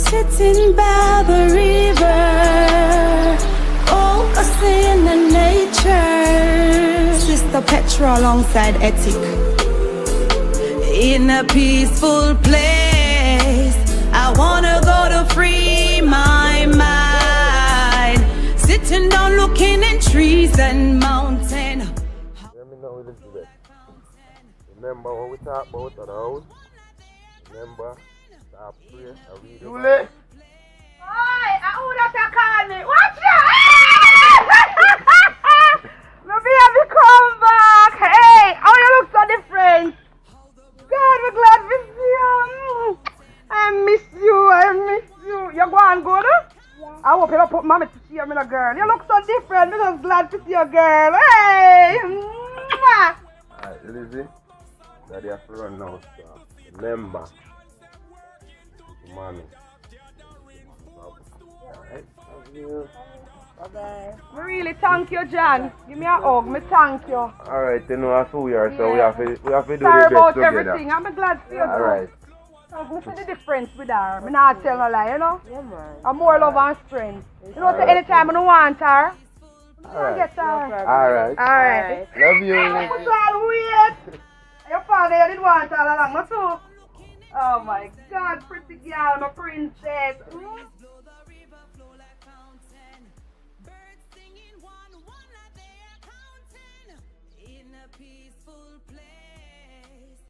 Sitting by the river, overseeing the nature. Sister Petra alongside Ethic. In a peaceful place, I wanna go to free my mind. Sitting down looking in trees and mountains. Let me know a little bit. Remember what we talked about at the house? Remember, stop prayer, I read Julie! Oi, who that call me? Watch ya! My baby come back! Hey, how you look so different? God, we're glad to see you. I miss you. You going good? Yeah. I hope you don't put mommy to see you, my girl. You look so different. I'm just glad to see you, girl. Hey! Alright, Lizzie, Daddy have to run now, so remember, mommy. Alright, love you. Bye-bye. I really thank you, John. Give me a hug. Me thank you. Alright, you know that's who we are, so we have to do Sorry the best about together. everything. I'm glad to see you. Alright. I see the difference with her. I'm not telling a lie, you know? Yeah, man. I'm more love and strength. You know, so anytime I don't want her, I get her. Alright. Alright. Love you, Wait. Your father, you didn't want her all along, not too. Oh my God, pretty girl, my princess.